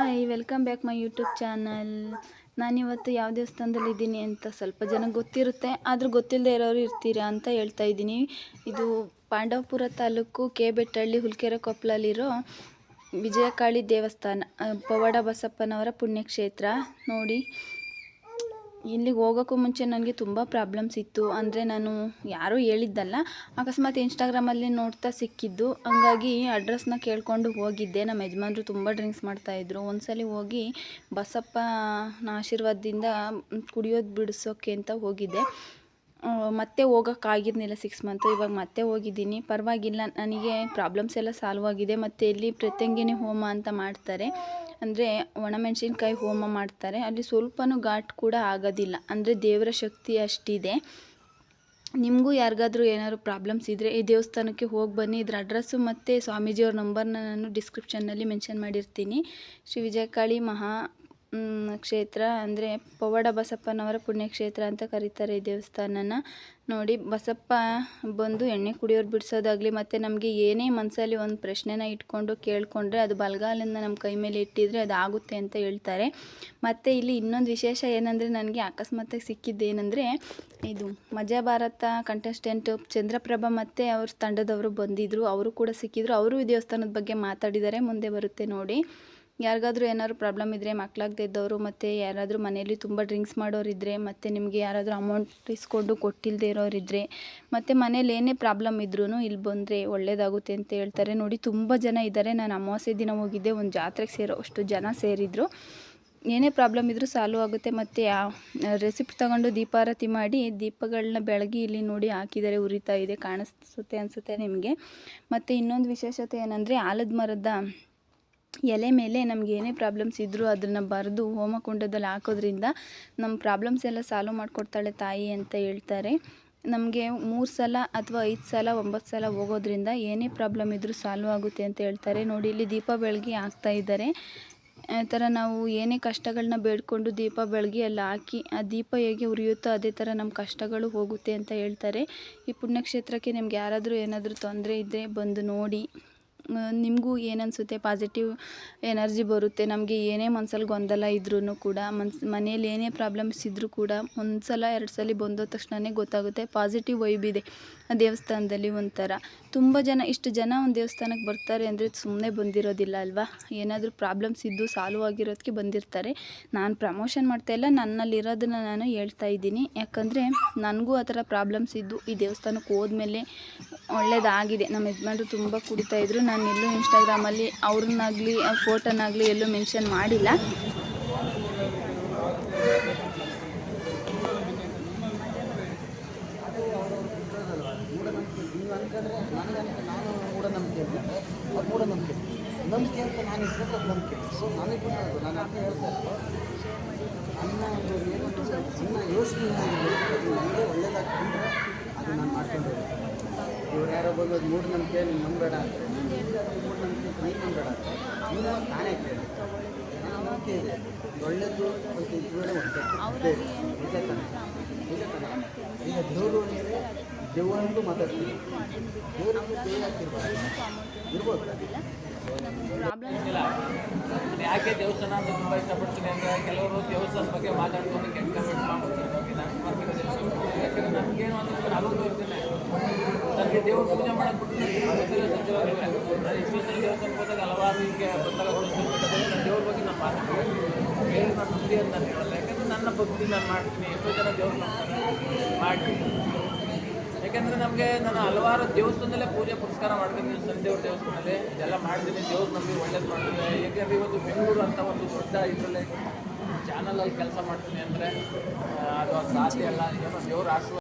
Hi welcome back my YouTube channel. ನಾನಿವತ್ತು ಯಾವ ದೇವಸ್ಥಾನದಲ್ಲಿದ್ದೀನಿ ಅಂತ ಸ್ವಲ್ಪ ಜನ ಗೊತ್ತಿರುತ್ತೆ, ಆದರೂ ಗೊತ್ತಿಲ್ಲದೆ ಇರೋರು ಇರ್ತೀರಾ ಅಂತ ಹೇಳ್ತಾ ಇದ್ದೀನಿ. ಇದು ಪಾಂಡವಪುರ ತಾಲೂಕು ಕೆ ಬೆಟ್ಟಹಳ್ಳಿ ಹುಲ್ಕೆರೆ ಕೊಪ್ಪಲಲ್ಲಿರೋ ವಿಜಯಕಾಳಿ ದೇವಸ್ಥಾನ, ಪವಾಡ ಬಸಪ್ಪನವರ ಪುಣ್ಯಕ್ಷೇತ್ರ. ನೋಡಿ, ಇಲ್ಲಿಗೆ ಹೋಗೋಕ್ಕೂ ಮುಂಚೆ ನನಗೆ ತುಂಬ ಪ್ರಾಬ್ಲಮ್ಸ್ ಇತ್ತು. ಅಂದರೆ ನಾನು ಯಾರೂ ಹೇಳಿದ್ದಲ್ಲ, ಅಕಸ್ಮಾತ್ ಇನ್ಸ್ಟಾಗ್ರಾಮಲ್ಲಿ ನೋಡ್ತಾ ಸಿಕ್ಕಿದ್ದು. ಹಂಗಾಗಿ ಅಡ್ರೆಸ್ನ ಕೇಳಿಕೊಂಡು ಹೋಗಿದ್ದೆ. ನಮ್ಮ ಯಜಮಾನ್ರು ತುಂಬ ಡ್ರಿಂಕ್ಸ್ ಮಾಡ್ತಾಯಿದ್ರು. ಒಂದ್ಸಲ ಹೋಗಿ ಬಸಪ್ಪನ ಆಶೀರ್ವಾದದಿಂದ ಕುಡಿಯೋದು ಬಿಡಿಸೋಕ್ಕೆ ಅಂತ ಹೋಗಿದ್ದೆ. ಮತ್ತೆ ಹೋಗೋಕ್ಕಾಗಿರ್ಲಿಲ್ಲ 6 ಮಂತು. ಇವಾಗ ಮತ್ತೆ ಹೋಗಿದ್ದೀನಿ, ಪರವಾಗಿಲ್ಲ. ನನಗೆ ಪ್ರಾಬ್ಲಮ್ಸ್ ಎಲ್ಲ ಸಾಲ್ವ್ ಆಗಿದೆ. ಮತ್ತು ಇಲ್ಲಿ ಪ್ರತ್ಯಂಗಿನಿ ಹೋಮ ಅಂತ ಮಾಡ್ತಾರೆ, ಅಂದರೆ ಒಣಮೆಣಸಿನ್ಕಾಯಿ ಹೋಮ ಮಾಡ್ತಾರೆ. ಅಲ್ಲಿ ಸ್ವಲ್ಪನೂ ಘಾಟ್ ಕೂಡ ಆಗೋದಿಲ್ಲ, ಅಂದರೆ ದೇವರ ಶಕ್ತಿ ಅಷ್ಟಿದೆ. ನಿಮಗೂ ಯಾರಿಗಾದ್ರೂ ಏನಾದ್ರು ಪ್ರಾಬ್ಲಮ್ಸ್ ಇದ್ದರೆ ಈ ದೇವಸ್ಥಾನಕ್ಕೆ ಹೋಗಿ ಬನ್ನಿ. ಇದ್ರ ಅಡ್ರೆಸ್ಸು ಮತ್ತು ಸ್ವಾಮೀಜಿಯವ್ರ ನಂಬರ್ನ ನಾನು ಡಿಸ್ಕ್ರಿಪ್ಷನ್ನಲ್ಲಿ ಮೆನ್ಷನ್ ಮಾಡಿರ್ತೀನಿ. ಶ್ರೀ ವಿಜಯಕಾಳಿ ಕ್ಷೇತ್ರ, ಅಂದರೆ ಪವಾಡ ಬಸಪ್ಪನವರ ಪುಣ್ಯಕ್ಷೇತ್ರ ಅಂತ ಕರೀತಾರೆ ಈ ದೇವಸ್ಥಾನನ. ನೋಡಿ, ಬಸಪ್ಪ ಬಂದು ಎಣ್ಣೆ ಕುಡಿಯೋರು ಬಿಡಿಸೋದಾಗಲಿ, ಮತ್ತು ನಮಗೆ ಏನೇ ಮನಸ್ಸಲ್ಲಿ ಒಂದು ಪ್ರಶ್ನೆನ ಇಟ್ಕೊಂಡು ಕೇಳಿಕೊಂಡ್ರೆ ಅದು ಬಲಗಾಲಿಂದ ನಮ್ಮ ಕೈ ಮೇಲೆ ಇಟ್ಟಿದ್ರೆ ಅದಾಗುತ್ತೆ ಅಂತ ಹೇಳ್ತಾರೆ. ಮತ್ತು ಇಲ್ಲಿ ಇನ್ನೊಂದು ವಿಶೇಷ ಏನಂದರೆ, ನನಗೆ ಅಕಸ್ಮಾತಾಗಿ ಸಿಕ್ಕಿದ್ದೇನೆಂದರೆ, ಇದು ಮಜಾ ಭಾರತ ಕಂಟೆಸ್ಟೆಂಟ್ ಚಂದ್ರಪ್ರಭಾ ಮತ್ತು ಅವ್ರ ತಂಡದವರು ಬಂದಿದ್ದರು. ಅವರು ಕೂಡ ಸಿಕ್ಕಿದ್ರು. ಅವರು ಈ ದೇವಸ್ಥಾನದ ಬಗ್ಗೆ ಮಾತಾಡಿದ್ದಾರೆ, ಮುಂದೆ ಬರುತ್ತೆ ನೋಡಿ. ಯಾರಿಗಾದ್ರೂ ಏನಾದ್ರು ಪ್ರಾಬ್ಲಮ್ ಇದ್ದರೆ, ಮಕ್ಕಳಾಗದೇ ಇದ್ದವರು, ಮತ್ತು ಯಾರಾದರೂ ಮನೆಯಲ್ಲಿ ತುಂಬ ಡ್ರಿಂಕ್ಸ್ ಮಾಡೋರಿದ್ದರೆ, ಮತ್ತು ನಿಮಗೆ ಯಾರಾದರೂ ಅಮೌಂಟ್ ಇಸ್ಕೊಂಡು ಕೊಟ್ಟಿಲ್ಲದೆ ಇರೋರಿದ್ದರೆ, ಮತ್ತು ಮನೇಲಿ ಏನೇ ಪ್ರಾಬ್ಲಮ್ ಇದ್ರೂ ಇಲ್ಲಿ ಬಂದರೆ ಒಳ್ಳೆಯದಾಗುತ್ತೆ ಅಂತ ಹೇಳ್ತಾರೆ. ನೋಡಿ, ತುಂಬ ಜನ ಇದ್ದಾರೆ. ನಾನು ಅಮಾವಾಸ್ಯೆ ದಿನ ಹೋಗಿದ್ದೆ, ಒಂದು ಜಾತ್ರೆಗೆ ಸೇರೋ ಅಷ್ಟು ಜನ ಸೇರಿದ್ರು. ಏನೇ ಪ್ರಾಬ್ಲಮ್ ಇದ್ದರೂ ಸಾಲ್ವ್ ಆಗುತ್ತೆ. ಮತ್ತು ರೆಸಿಪ್ಟ್ ತಗೊಂಡು ದೀಪಾರತಿ ಮಾಡಿ ದೀಪಗಳನ್ನ ಬೆಳಗಿ ಇಲ್ಲಿ ನೋಡಿ ಹಾಕಿದ್ದಾರೆ, ಉರಿತಾ ಇದೆ, ಕಾಣಿಸುತ್ತೆ ಅನಿಸುತ್ತೆ ನಿಮಗೆ. ಮತ್ತು ಇನ್ನೊಂದು ವಿಶೇಷತೆ ಏನಂದರೆ, ಆಲದ ಮರದ ಎಲೆ ಮೇಲೆ ನಮ್ಗೆ ಏನೇ ಪ್ರಾಬ್ಲಮ್ಸ್ ಇದ್ದರೂ ಅದನ್ನು ಬರೆದು ಹೋಮಕುಂಡದಲ್ಲಿ ಹಾಕೋದ್ರಿಂದ ನಮ್ಮ ಪ್ರಾಬ್ಲಮ್ಸ್ ಎಲ್ಲ ಸಾಲ್ವ್ ಮಾಡಿಕೊಡ್ತಾಳೆ ತಾಯಿ ಅಂತ ಹೇಳ್ತಾರೆ. ನಮಗೆ 3 ಸಲ ಅಥವಾ 5 ಸಲ 9 ಸಲ ಹೋಗೋದ್ರಿಂದ ಏನೇ ಪ್ರಾಬ್ಲಮ್ ಇದ್ದರೂ ಸಾಲ್ವ್ ಆಗುತ್ತೆ ಅಂತ ಹೇಳ್ತಾರೆ. ನೋಡಿ, ಇಲ್ಲಿ ದೀಪ ಬೆಳಗಿ ಹಾಕ್ತಾ ಇದ್ದಾರೆ. ಆ ಥರ ನಾವು ಏನೇ ಕಷ್ಟಗಳನ್ನ ಬೇಡ್ಕೊಂಡು ದೀಪ ಬೆಳಗಿ ಅಲ್ಲಿ ಹಾಕಿ ಆ ದೀಪ ಹೇಗೆ ಉರಿಯುತ್ತೋ ಅದೇ ಥರ ನಮ್ಮ ಕಷ್ಟಗಳು ಹೋಗುತ್ತೆ ಅಂತ ಹೇಳ್ತಾರೆ. ಈ ಪುಣ್ಯಕ್ಷೇತ್ರಕ್ಕೆ ನಿಮ್ಗೆ ಯಾರಾದರೂ ಏನಾದರೂ ತೊಂದರೆ ಇದ್ದರೆ ಬಂದು ನೋಡಿ. ನಿಮಗೂ ಏನನ್ಸುತ್ತೆ, ಪಾಸಿಟಿವ್ ಎನರ್ಜಿ ಬರುತ್ತೆ. ನಮಗೆ ಏನೇ ಮನಸ್ಸಲ್ಲಿ ಗೊಂದಲ ಇದ್ರೂ ಕೂಡ, ಮನೇಲಿ ಏನೇ ಪ್ರಾಬ್ಲಮ್ಸ್ ಇದ್ದರೂ ಕೂಡ 1 ಸಲ 2 ಸಲ ಬಂದ ತಕ್ಷಣವೇ ಗೊತ್ತಾಗುತ್ತೆ. ಪಾಸಿಟಿವ್ ವೈಬ್ ಇದೆ ಆ ದೇವಸ್ಥಾನದಲ್ಲಿ ಒಂಥರ. ತುಂಬ ಜನ, ಇಷ್ಟು ಜನ ಒಂದು ದೇವಸ್ಥಾನಕ್ಕೆ ಬರ್ತಾರೆ ಅಂದರೆ ಸುಮ್ಮನೆ ಬಂದಿರೋದಿಲ್ಲ ಅಲ್ವಾ. ಏನಾದರೂ ಪ್ರಾಬ್ಲಮ್ಸ್ ಇದ್ದು ಸಾಲ್ವ್ ಆಗಿರೋದಕ್ಕೆ ಬಂದಿರ್ತಾರೆ. ನಾನು ಪ್ರಮೋಷನ್ ಮಾಡ್ತಾಯಿಲ್ಲ, ನನ್ನಲ್ಲಿರೋದನ್ನು ನಾನು ಹೇಳ್ತಾ ಇದ್ದೀನಿ. ಯಾಕಂದರೆ ನನಗೂ ಆ ಥರ ಪ್ರಾಬ್ಲಮ್ಸ್ ಇದ್ದು ಈ ದೇವಸ್ಥಾನಕ್ಕೆ ಹೋದ್ಮೇಲೆ ಒಳ್ಳೆಯದಾಗಿದೆ. ನಮ್ಮ ಯಜಮಾನ್ರು ತುಂಬ ಕುಡಿತಾಯಿದ್ರು. ನಾನು ಎಲ್ಲೂ ಇನ್ಸ್ಟಾಗ್ರಾಮಲ್ಲಿ ಅವ್ರನ್ನಾಗಲಿ ಅವ್ರ ಫೋಟೋನಾಗಲಿ ಎಲ್ಲೂ ಮೆನ್ಷನ್ ಮಾಡಿಲ್ಲ. ನಂಬಿಕೆ ಅಂತ ನಾನು ಇಟ್ಕೊಂಡು ನಂಬಿಕೆ. ಸೊ ನನಗೆ ನಾನು ಅಂತ ಹೇಳ್ತಾ ನನ್ನ ಒಂದು ಏನಂತ ಸಣ್ಣ ಯೋಚನೆ ನನಗೆ ಒಳ್ಳೇದಾಗ್ತಂದ್ರೆ ಅದು ನಾನು ಮಾಡ್ಕೊಂಡು ಇವ್ರು ಯಾರೋ ಬಂದು ಮೂಢನಂಬಿಕೆ ನೀನು ನಂಬೇಡ ಅಂತ, ಮೂಢನಂಬಿಕೆ ನೀನು ನಂಬೇಡ ಅಂತ, ನೀನು ನಾನೇ ಕೇಳಿ ನನ್ನ ನಂಬಿಕೆ ಇದೆ. ಒಳ್ಳೆಯದು ಮತ್ತು ಇದುವೇ ಒಂದು ನಿಜ ತಾನೆ, ನಿಜ ತಾನೆ. ಈಗ ದೇವರು ಅಂದರೆ ದೆವ್ವನಲ್ಲೂ ಮಾತಾಡ್ತೀವಿ, ದೇವರಲ್ಲೂ ದೇವ ಹಾಕಿರ್ಬಾರ್ದು ಇರ್ಬೋದು. ಯಾಕೆ ದೇವಸ್ಥಾನ ಅಂತ ತುಂಬ ಇಷ್ಟಪಡ್ತೀನಿ ಅಂದರೆ, ಕೆಲವರು ದೇವಸ್ಥಾನದ ಬಗ್ಗೆ ಮಾತಾಡ್ಕೊಂಡು ಕೆಟ್ಟ ಕಮೆಂಟ್ ಮಾಡ್ಬಿಡ್ತೀನಿ. ಯಾಕಂದರೆ ನನಗೇನು ಅಂದರೆ, ನಾನು ಇರ್ತೇನೆ, ನನಗೆ ದೇವ್ರ ಪೂಜೆ ಮಾಡೋದು ಬಿಟ್ಟು ನಾನು ಇಷ್ಟು ಸಲ ದೇವಸ್ಥಾನಕ್ಕೆ ಹೋದಾಗ ಹಲವಾರು ಹೀಗೆ ಬಂದಾಗ ನಾನು ದೇವ್ರ ಬಗ್ಗೆ ನಾನು ಮಾತಾಡ್ತೀನಿ. ಬೇರೆ ನಾನು ನಂಬಿ ಅಂತ ನಾನು ಹೇಳಲ್ಲ, ಯಾಕಂದರೆ ನನ್ನ ಭಕ್ತಿ ನಾನು ಮಾಡ್ತೀನಿ. ಎಷ್ಟೋ ಜನ ದೇವ್ರು ಮಾಡ್ತೀನಿ. ಯಾಕೆಂದರೆ ನಾನು ಹಲವಾರು ದೇವಸ್ಥಾನದಲ್ಲೇ ಪೂಜೆ ಪುರಸ್ಕಾರ ಮಾಡ್ತೀನಿ. ಸಂದೇವ್ರ ದೇವಸ್ಥಾನದಲ್ಲಿ ಇದೆಲ್ಲ ಮಾಡ್ತೀನಿ. ದೇವ್ರು ನಮಗೆ ಒಳ್ಳೇದು ಮಾಡ್ತೀನಿ. ಏಕೆಂದರೆ ಇವತ್ತು ಬೆಂಗಳೂರು ಅಂತ ಒಂದು ದೊಡ್ಡ ಇದರಲ್ಲೇ ಚಾನಲಲ್ಲಿ ಕೆಲಸ ಮಾಡ್ತೀನಿ ಅಂದರೆ ಅದು ಸಾಧ್ಯ ಅಲ್ಲ. ಏನೋ ದೇವ್ರ ಆಶೀರ್ವಾದ.